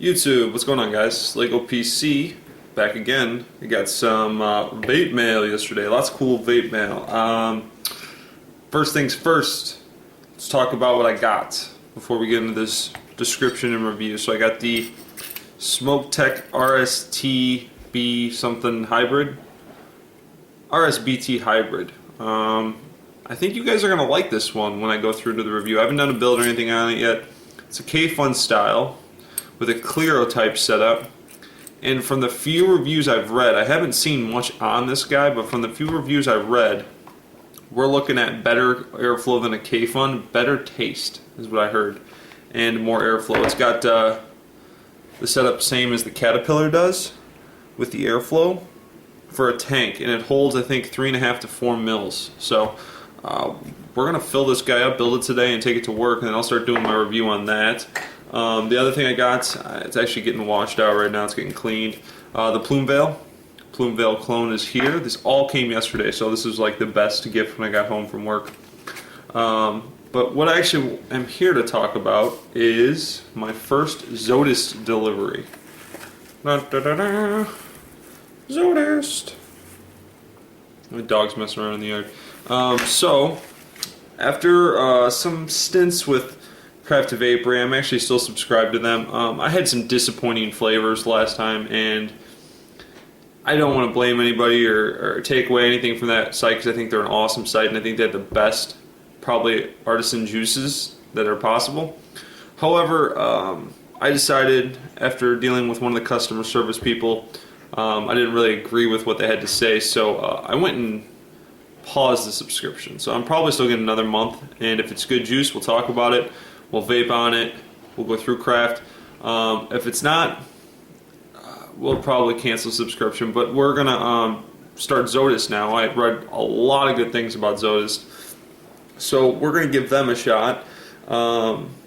YouTube, what's going on, guys? Lego PC back again. I got some vape mail yesterday. Lots of cool vape mail. First things first, let's talk about what I got before we get into this description and review. So I got the Smoke Tech RSTB something hybrid, RSBT hybrid. I think you guys are gonna like this one when I go through to the review. I haven't done a build or anything on it yet. It's a K-Fun style with a Clero type setup, and from the few reviews I've read, I haven't seen much on this guy, but from the few reviews I've read, we're looking at better airflow than a K-Fun, better taste is what I heard, and more airflow. It's got the setup same as the Caterpillar does with the airflow for a tank, and it holds I think 3.5 to 4 mils. So we're gonna fill this guy up, build it today, and take it to work, and then I'll start doing my review on that. The other thing I got, it's actually getting washed out right now, it's getting cleaned. The Plume Veil clone is here. This all came yesterday, so this is like the best gift when I got home from work. But what I actually am here to talk about is my first Zodist delivery. Zodist! My dog's messing around in the yard. So, after some stints with Craft of Vapory, I'm actually still subscribed to them. I had some disappointing flavors last time, and I don't want to blame anybody or take away anything from that site, because I think they're an awesome site, and I think they have the best, probably, artisan juices that are possible. However, I decided, after dealing with one of the customer service people, I didn't really agree with what they had to say, so I went and paused the subscription. So I'm probably still getting another month, and if it's good juice, we'll talk about it. We'll vape on it. We'll go through craft. If it's not, we'll probably cancel subscription. But we're gonna start Zodist now. I read a lot of good things about Zodist, so we're gonna give them a shot.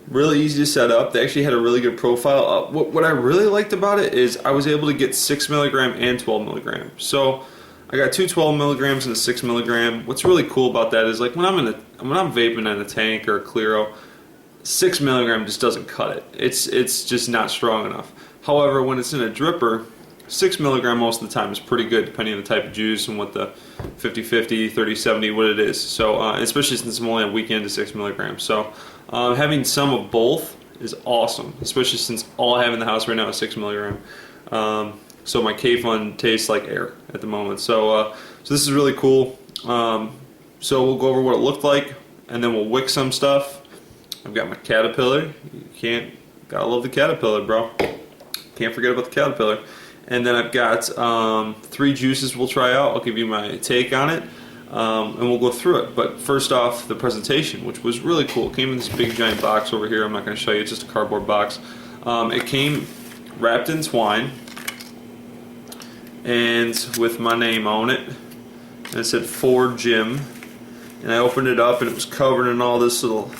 Really easy to set up. They actually had a really good profile. What I really liked about it is I was able to get 6 milligram and 12 milligram. So I got two 12 milligrams and a 6 milligram. What's really cool about that is, like, when I'm vaping in a tank or a Clero, 6 milligram just doesn't cut it. It's just not strong enough. However, when it's in a dripper, 6 milligram most of the time is pretty good, depending on the type of juice and what the 50-50, 30-70, what it is. So, especially since I'm only a weekend to 6 milligrams. So, having some of both is awesome, especially since all I have in the house right now is 6 milligram. So my K-Fun tastes like air at the moment. So, so this is really cool. So we'll go over what it looked like, and then we'll wick some stuff. I've got my Caterpillar. Gotta love the Caterpillar, bro. Can't forget about the Caterpillar. And then I've got 3 juices we'll try out. I'll give you my take on it, and we'll go through it. But first off, the presentation, which was really cool. It came in this big giant box over here. I'm not going to show you. It's just a cardboard box. It came wrapped in twine and with my name on it. And it said "For Jim." And I opened it up, and it was covered in all this little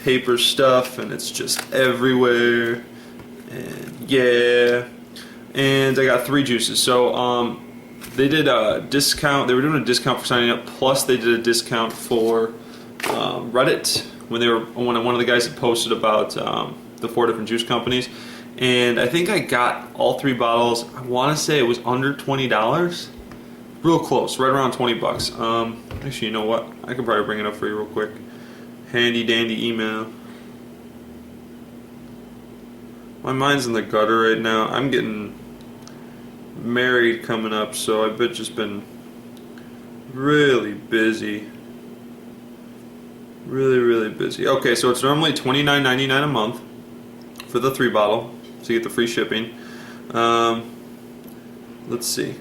paper stuff, and it's just everywhere. And yeah. And I got 3 juices. So they did a discount. They were doing a discount for signing up. Plus, they did a discount for Reddit when one of the guys had posted about the 4 different juice companies. And I think I got all 3 bottles. I want to say it was under $20. Real close, right around 20 bucks. Actually, you know what? I could probably bring it up for you real quick. Handy dandy email. My mind's in the gutter right now. I'm getting married coming up, so I've just been really busy. Really busy. Okay, so it's normally $29.99 a month for the 3 bottle, so you get the free shipping. Let's see.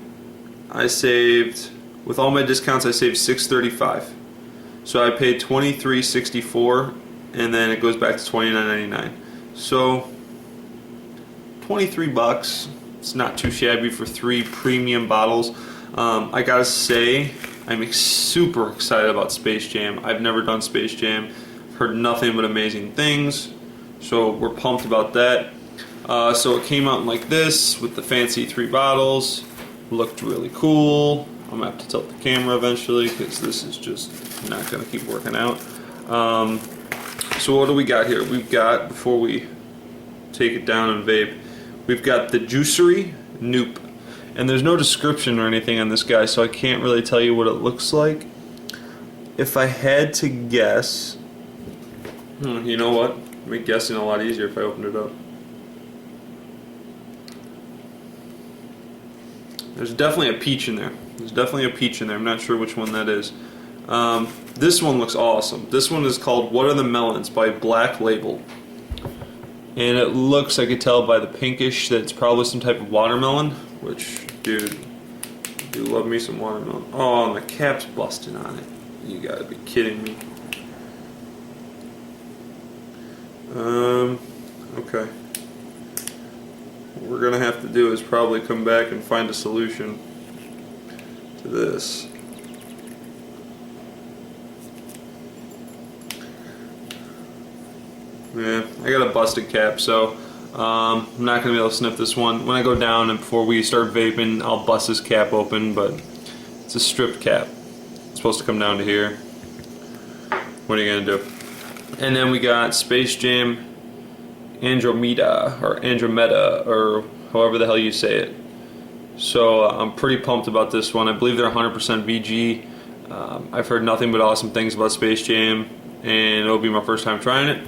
I saved, with all my discounts, I saved $6.35. So I paid $23.64, and then it goes back to $29.99. So 23 bucks. It's not too shabby for 3 premium bottles. I gotta say, I'm super excited about Space Jam. I've never done Space Jam. Heard nothing but amazing things. So we're pumped about that. So it came out like this with the fancy 3 bottles. Looked really cool. I'm gonna have to tilt the camera eventually, because this is just not gonna keep working out. So what do we got here? We've got, before we take it down and vape, we've got the Juicery Noop. And there's no description or anything on this guy, so I can't really tell you what it looks like. If I had to guess, you know what? Make guessing a lot easier if I opened it up. There's definitely a peach in there. I'm not sure which one that is. This one looks awesome. This one is called What Are the Melons by Black Label. And it looks, I could tell by the pinkish, that it's probably some type of watermelon. Which, dude, I do love me some watermelon. Oh, and the cap's busted on it. You gotta be kidding me. Okay. What we're gonna have to do is probably come back and find a solution to this. Yeah, I got a busted cap, so I'm not going to be able to sniff this one. When I go down and before we start vaping, I'll bust this cap open, but it's a stripped cap. It's supposed to come down to here. What are you going to do? And then we got Space Jam Andromeda, or however the hell you say it. So I'm pretty pumped about this one. I believe they're 100% VG. I've heard nothing but awesome things about Space Jam, and it'll be my first time trying it.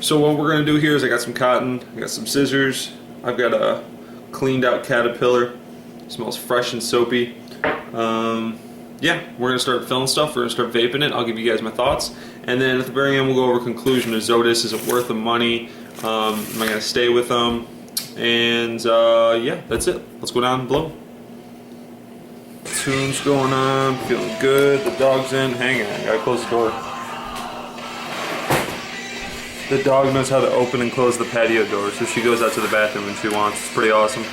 So what we're going to do here is I got some cotton, I got some scissors, I've got a cleaned out Caterpillar. It smells fresh and soapy. Yeah, we're going to start filling stuff, we're going to start vaping it, I'll give you guys my thoughts. And then at the very end we'll go over conclusion of Zodist. Is it worth the money? Am I going to stay with them? And yeah, that's it. Let's go down and blow. Tune's going on, feeling good, the dog's in, hang on, gotta close the door. The dog knows how to open and close the patio door, so she goes out to the bathroom when she wants. It's pretty awesome.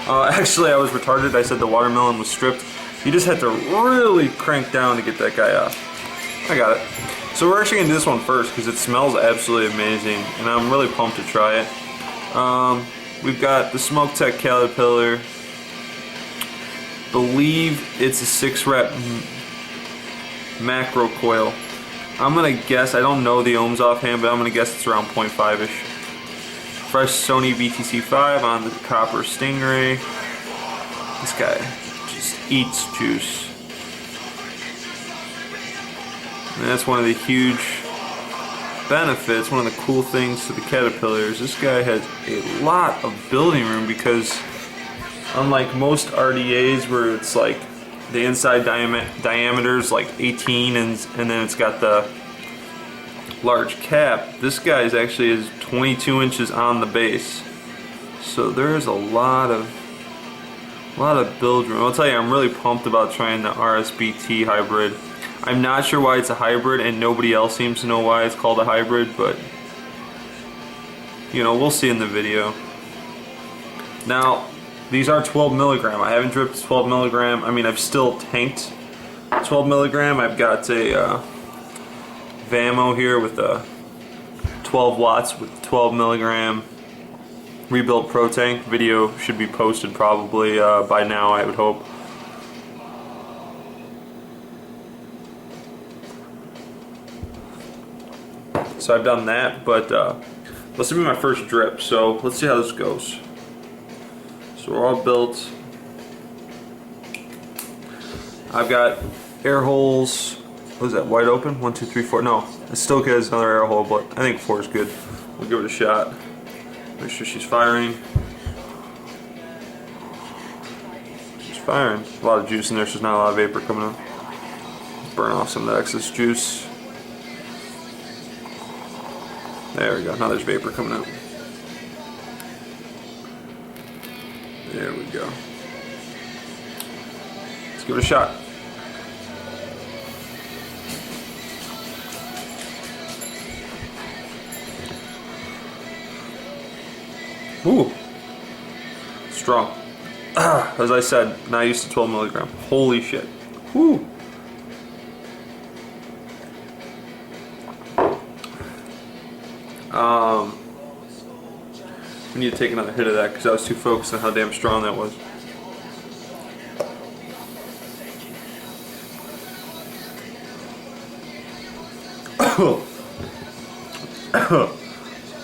Actually, I was retarded. I said the watermelon was stripped. You just had to really crank down to get that guy off. I got it. So we're actually going to do this one first because it smells absolutely amazing, and I'm really pumped to try it. We've got the Smoke Tech Caterpillar. Believe it's a 6-rep macro coil. I'm gonna guess, I don't know the ohms offhand, but I'm gonna guess it's around 0.5-ish. Fresh Sony VTC5 on the copper Stingray. This guy just eats juice. And that's one of the huge benefits, one of the cool things to the Caterpillars. This guy has a lot of building room because unlike most RDAs where it's like the inside diameter is like 18 and then it's got the large cap, this guy is actually is 22 inches on the base. So there's a lot of build room. I'll tell you, I'm really pumped about trying the RSBT hybrid. I'm not sure why it's a hybrid and nobody else seems to know why it's called a hybrid, but you know, we'll see in the video. Now, these are 12 milligram. I haven't dripped 12 milligram. I mean, I've still tanked 12 milligram. I've got a Vamo here with a 12 watts with 12 milligram rebuilt Pro Tank. Video should be posted probably by now, I would hope. So I've done that, but this will be my first drip, so let's see how this goes. So we're all built. I've got air holes. What is that, wide open? 1, 2, 3, 4. No, it still has another air hole, but I think 4 is good. We'll give it a shot. Make sure she's firing. She's firing. A lot of juice in there, so there's not a lot of vapor coming out. Burn off some of that excess juice. There we go. Now there's vapor coming out. There we go. Let's give it a shot. Ooh. Strong. As I said, not used to 12 milligram. Holy shit. Woo. We need to take another hit of that because I was too focused on how damn strong that was.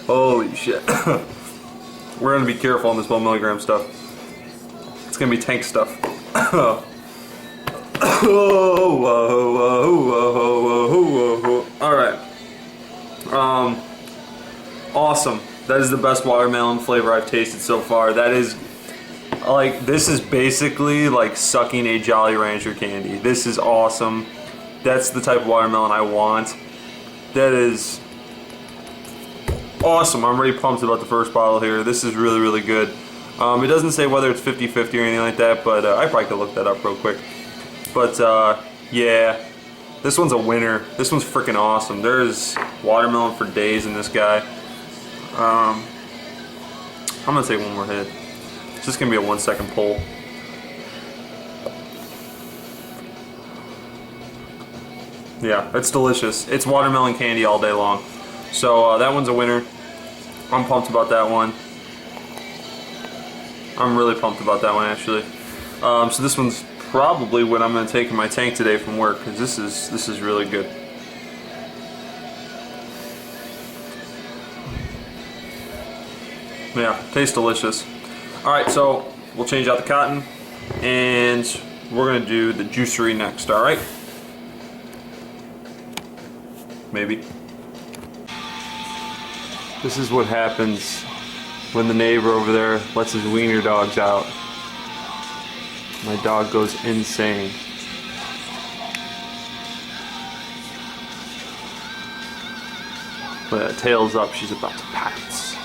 Holy shit. We're gonna be careful on this 1 milligram stuff. It's gonna be tank stuff. Alright. Awesome. That is the best watermelon flavor I've tasted so far. That is, like, this is basically like sucking a Jolly Rancher candy. This is awesome. That's the type of watermelon I want. That is awesome. I'm already pumped about the first bottle here. This is really, really good. It doesn't say whether it's 50-50 or anything like that, but I probably could look that up real quick. But yeah, this one's a winner. This one's freaking awesome. There's watermelon for days in this guy. I'm gonna take one more hit. It's just gonna be a 1 second pull. Yeah, it's delicious. It's watermelon candy all day long. So that one's a winner. I'm pumped about that one. I'm really pumped about that one actually. So this one's probably what I'm gonna take in my tank today from work, because this is really good. Yeah, tastes delicious. Alright, so we'll change out the cotton and we're gonna do the juicery next, alright? Maybe. This is what happens when the neighbor over there lets his wiener dogs out. My dog goes insane. But tail's up, she's about to pounce.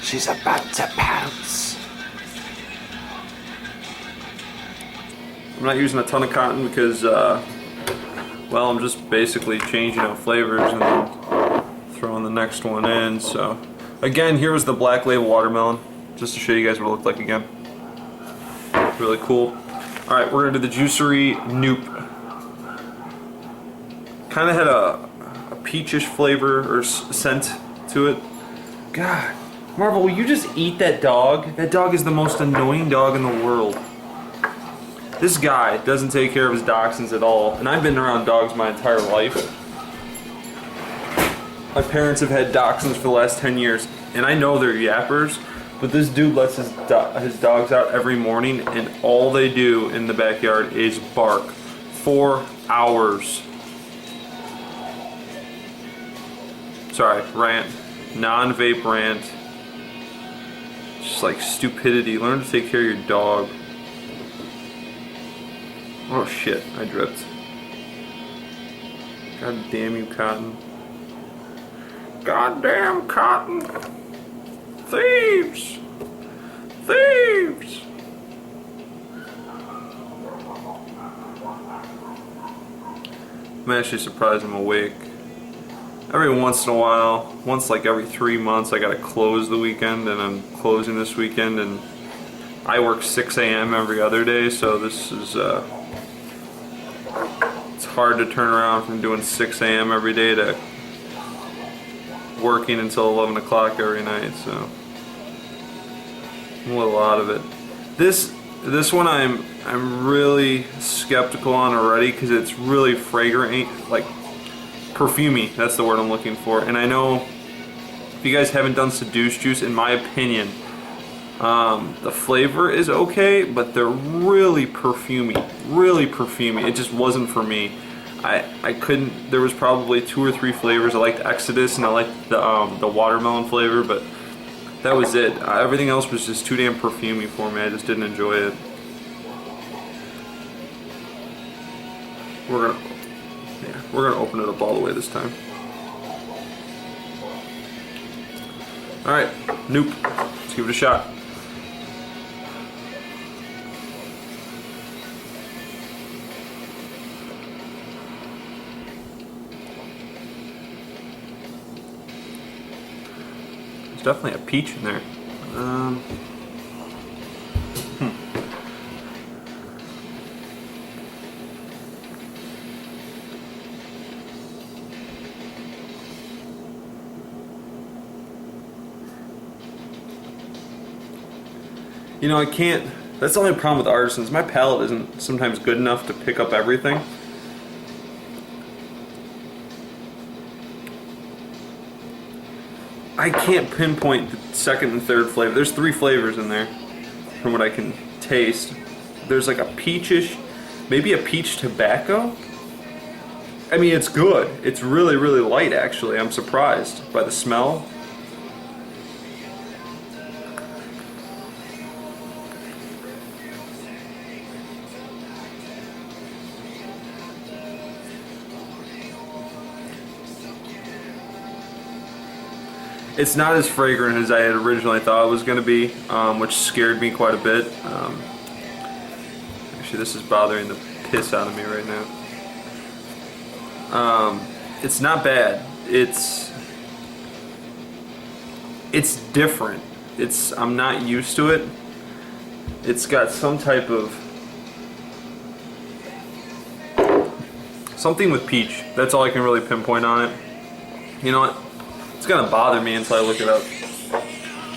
She's about to pounce. I'm not using a ton of cotton because, well, I'm just basically changing out flavors and then throwing the next one in. So, again, here was the Black Label watermelon, just to show you guys what it looked like again. Really cool. Alright, we're gonna do the Juicery Noop. Kind of had a peachish flavor or scent to it. God, Marvel, will you just eat that dog? That dog is the most annoying dog in the world. This guy doesn't take care of his dachshunds at all, and I've been around dogs my entire life. My parents have had dachshunds for the last 10 years, and I know they're yappers, but this dude lets his dogs out every morning, and all they do in the backyard is bark. 4 hours. Sorry, rant. Non-vape rant. Just like stupidity. Learn to take care of your dog. Oh shit, I dripped. God damn you, Cotton. Goddamn Cotton. Thieves! Thieves! I'm actually surprised I'm awake. Every once in a while, once like every 3 months, I gotta close the weekend, and I'm closing this weekend, and I work 6 a.m. every other day, so this is, it's hard to turn around from doing 6 a.m. every day to working until 11 o'clock every night, so I'm a little out of it. This one I'm really skeptical on already, because it's really fragrant, like perfumey, that's the word I'm looking for. And I know if you guys haven't done Seduce Juice, in my opinion, the flavor is okay, but they're really perfumey, It just wasn't for me. I couldn't. There was probably 2 or 3 flavors. I liked Exodus and I liked the watermelon flavor, but that was it. Everything else was just too damn perfumey for me. I just didn't enjoy it. We're gonna open it up all the way this time. All right, Noop. Let's give it a shot. Definitely a peach in there. You know, I can't. That's the only problem with Artisans. My palate isn't sometimes good enough to pick up everything. I can't pinpoint the second and third flavor. There's 3 flavors in there, from what I can taste. There's like a peachish, maybe a peach tobacco. I mean, it's good. It's really, really light, actually. I'm surprised by the smell. It's not as fragrant as I had originally thought it was going to be, which scared me quite a bit. Actually, this is bothering the piss out of me right now. It's not bad. It's different. I'm not used to it. It's got some type of something with peach. That's all I can really pinpoint on it. You know what? It's gonna bother me until I look it up.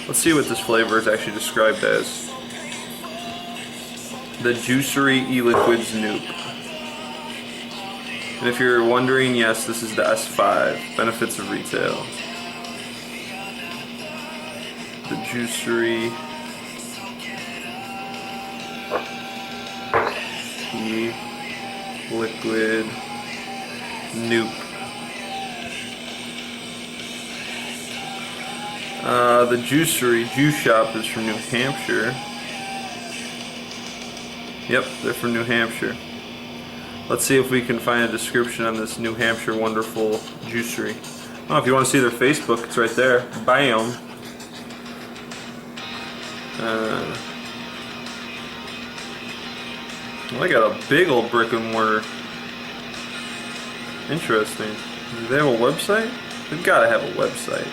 Let's see what this flavor is actually described as. The Juicery E-Liquids Noop. And if you're wondering, yes, this is the S5. Benefits of retail. The Juicery E-Liquid Noop. The Juicery Juice Shop is from New Hampshire. Yep, they're from New Hampshire. Let's see if we can find a description on this New Hampshire wonderful juicery. Oh, if you want to see their Facebook, it's right there. Bam. They got a big old brick and mortar. Interesting. Do they have a website? They've got to have a website.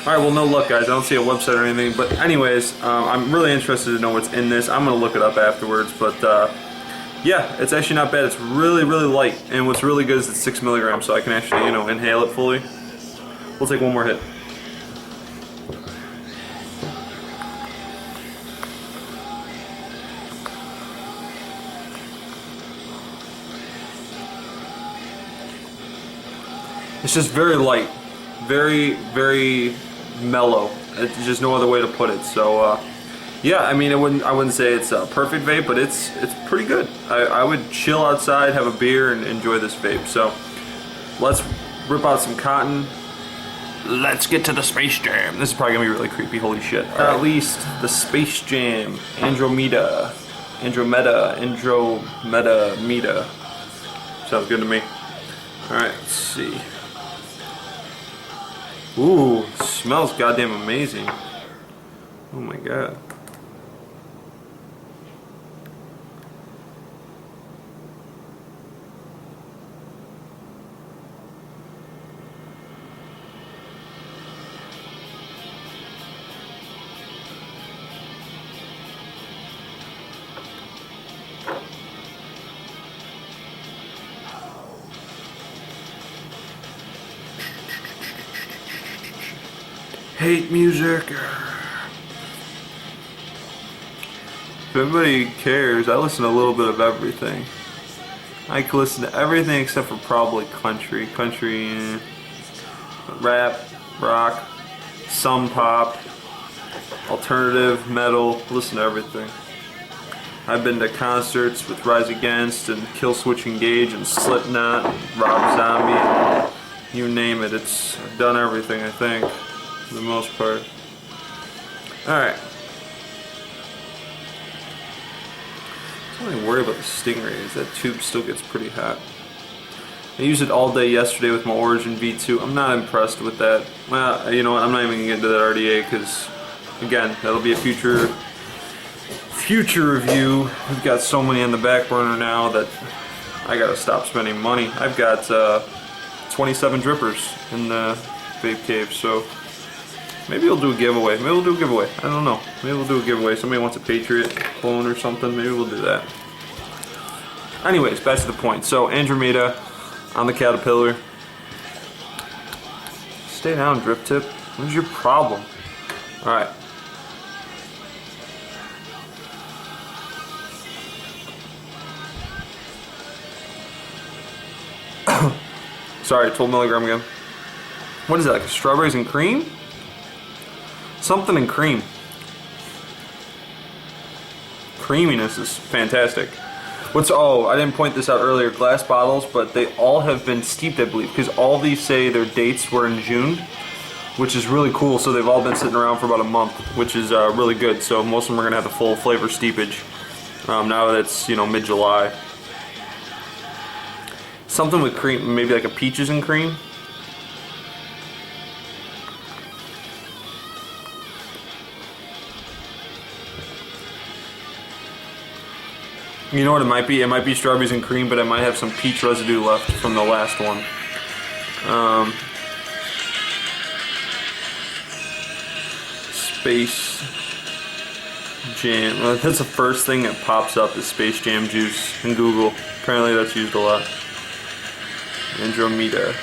Alright, well, no luck, guys. I don't see a website or anything. But anyways, I'm really interested to know what's in this. I'm going to look it up afterwards. But, yeah, it's actually not bad. It's really, really light. And what's really good is it's 6 milligrams, so I can actually, you know, inhale it fully. We'll take one more hit. It's just very light. Very, very mellow. It's just no other way to put it. So yeah, I mean, I wouldn't say it's a perfect vape, but it's pretty good. I would chill outside, have a beer, and enjoy this vape. So let's rip out some cotton. Let's get to the Space Jam. This is probably gonna be really creepy. Holy shit! At least the Space Jam, Andromeda. Sounds good to me. All right, let's see. Ooh, smells goddamn amazing. Oh my god. Hate music. If anybody cares, I listen to a little bit of everything. I can listen to everything except for probably country. Country, rap, rock, some pop, alternative, metal. Listen to everything. I've been to concerts with Rise Against and Killswitch Engage and Slipknot, and Rob Zombie, you name it. I've done everything, I think. For the most part. Alright. I'm only worried about the stingrays. That tube still gets pretty hot. I used it all day yesterday with my Origin V2. I'm not impressed with that. Well, you know what? I'm not even going to get into that RDA because, again, that'll be a future review. We've got so many on the back burner now that I got to stop spending money. I've got 27 drippers in the vape cave, so maybe we'll do a giveaway. I don't know. Maybe we'll do a giveaway. Somebody wants a Patriot clone or something. Maybe we'll do that. Anyways, back to the point. So, Andromeda on the Caterpillar. Stay down, Drip Tip. What's your problem? Alright. Sorry, 12 milligram again. What is that, like strawberries and cream? Something in cream. Creaminess is fantastic. Oh, I didn't point this out earlier, glass bottles, but they all have been steeped, I believe, because all these say their dates were in June, which is really cool. So they've all been sitting around for about a month, which is really good. So most of them are gonna have the full flavor steepage now that it's, you know, mid-July. Something with cream, maybe like a peaches and cream. You know what it might be? It might be strawberries and cream, but it might have some peach residue left from the last one. Space Jam. Well, that's the first thing that pops up is Space Jam juice in Google. Apparently that's used a lot. Andromeda.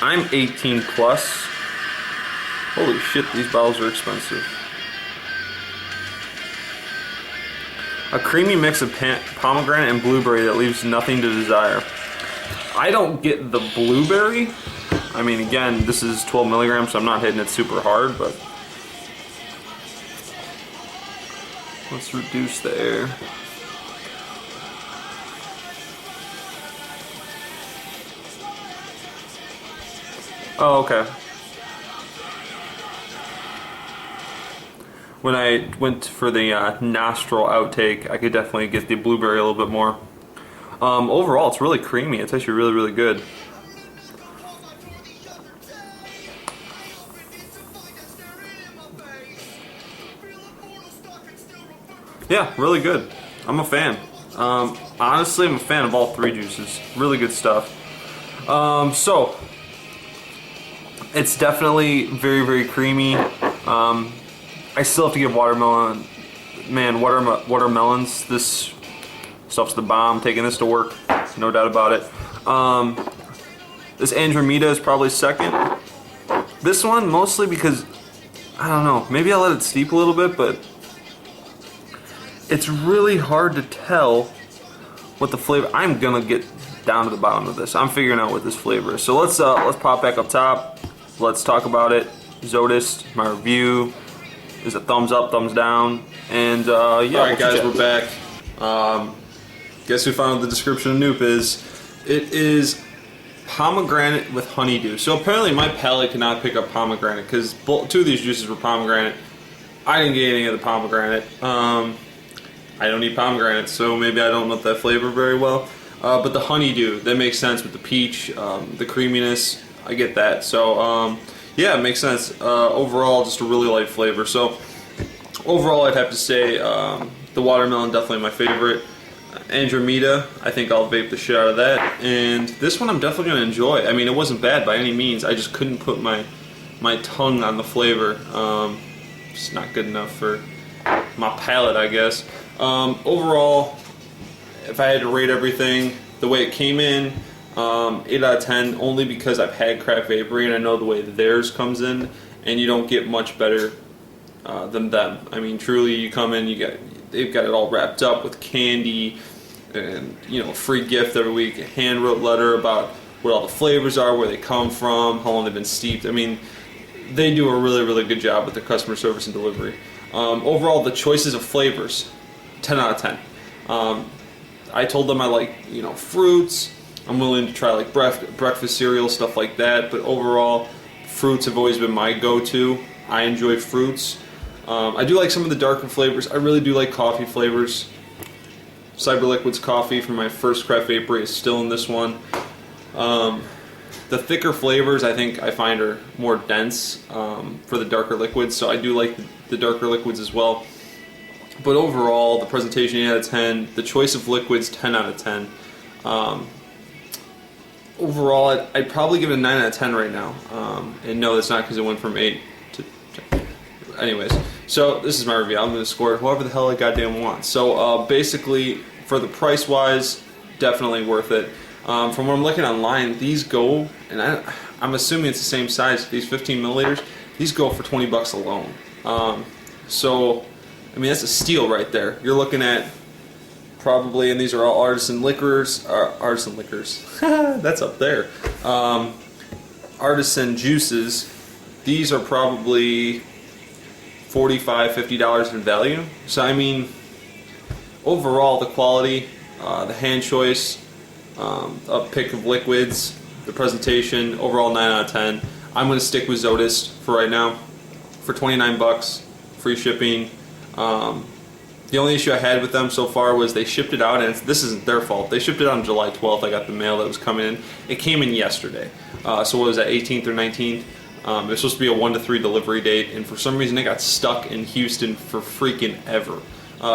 I'm 18 plus. Holy shit, these bottles are expensive. A creamy mix of pomegranate and blueberry that leaves nothing to desire. I don't get the blueberry. I mean, again, this is 12 milligrams, so I'm not hitting it super hard, but let's reduce the air. Oh, okay. When I went for the nostril outtake, I could definitely get the blueberry a little bit more. Overall, it's really creamy. It's actually really, really good. Yeah, really good. I'm a fan. Honestly, I'm a fan of all three juices. Really good stuff. So, it's definitely very, very creamy. I still have to give watermelon. Man, watermelons. This stuff's the bomb. Taking this to work, no doubt about it. This Andromeda is probably second. This one mostly because I don't know. Maybe I'll let it steep a little bit, but it's really hard to tell what the flavor. I'm gonna get down to the bottom of this. I'm figuring out what this flavor is. So let's pop back up top. Let's talk about it. Zodist, my review. Is a thumbs up, thumbs down, and yeah. Alright guys, we're back. Guess who found the description of Noop is? It is pomegranate with honeydew. So apparently my palate cannot pick up pomegranate because two of these juices were pomegranate. I didn't get any of the pomegranate. I don't eat pomegranate, so maybe I don't know that flavor very well. But the honeydew, that makes sense with the peach, the creaminess, I get that. So yeah, it makes sense. Overall, just a really light flavor. So overall, I'd have to say the watermelon definitely my favorite. Andromeda, I think I'll vape the shit out of that. And this one I'm definitely going to enjoy. I mean, it wasn't bad by any means. I just couldn't put my tongue on the flavor. It's not good enough for my palate, I guess. Overall, if I had to rate everything the way it came in, 8 out of 10, only because I've had Craft Vapory and I know the way theirs comes in, and you don't get much better than them. I mean, truly, you come in, they've got it all wrapped up with candy, and you know, free gift every week, a hand-wrote letter about what all the flavors are, where they come from, how long they've been steeped. I mean, they do a really, really good job with their customer service and delivery. Overall, the choices of flavors, 10 out of 10. I told them I like, you know, fruits. I'm willing to try like breakfast cereal, stuff like that. But overall, fruits have always been my go-to. I enjoy fruits. I do like some of the darker flavors. I really do like coffee flavors. Cyberliquid's coffee from my first Craft Vapory is still in this one. The thicker flavors I think I find are more dense for the darker liquids, so I do like the darker liquids as well. But overall, the presentation 8 out of 10, the choice of liquids 10 out of 10. Overall, I'd probably give it a 9 out of 10 right now. And no, that's not because it went from 8 to 10. Anyways, so this is my review. I'm going to score it however the hell I goddamn want. So basically, for the price-wise, definitely worth it. From what I'm looking online, these go, and I'm assuming it's the same size, these 15 milliliters, these go for 20 bucks alone. So, I I mean, that's a steal right there. You're looking at probably, and these are all artisan liquors. That's up there. Artisan juices. These are probably $45, $50 in value. So I mean, overall, the quality, the hand choice, a pick of liquids, the presentation, overall 9 out of 10. I'm going to stick with Zodist for right now. For 29 bucks, free shipping. The only issue I had with them so far was they shipped it out, and this isn't their fault. They shipped it on July 12th. I got the mail that was coming in. It came in yesterday. So what was that, 18th or 19th? It was supposed to be a 1 to 3 delivery date, and for some reason it got stuck in Houston for freaking ever.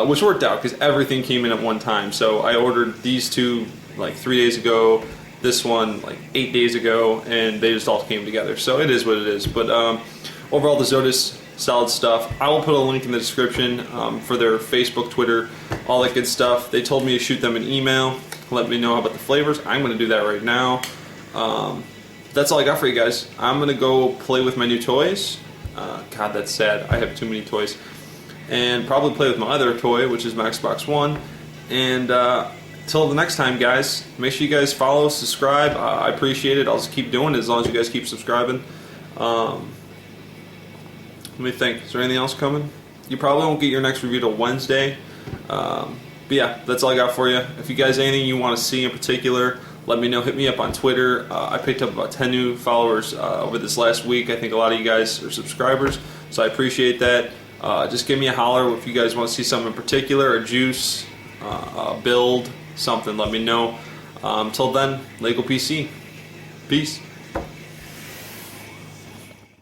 Which worked out because everything came in at one time. So I ordered these two like 3 days ago, this one like 8 days ago, and they just all came together. So it is what it is. But overall, the Zodist, solid stuff. I will put a link in the description for their Facebook, Twitter, all that good stuff. They told me to shoot them an email, let me know about the flavors. I'm going to do that right now. That's all I got for you guys. I'm going to go play with my new toys. God, that's sad. I have too many toys. And probably play with my other toy, which is my Xbox One. And till the next time, guys, make sure you guys follow, subscribe. I appreciate it. I'll just keep doing it as long as you guys keep subscribing. Let me think. Is there anything else coming? You probably won't get your next review till Wednesday. But yeah, that's all I got for you. If you guys have anything you want to see in particular, let me know. Hit me up on Twitter. I picked up about 10 new followers over this last week. I think a lot of you guys are subscribers, so I appreciate that. Just give me a holler if you guys want to see something in particular, a juice, a build, something. Let me know. Till then, Lego PC. Peace.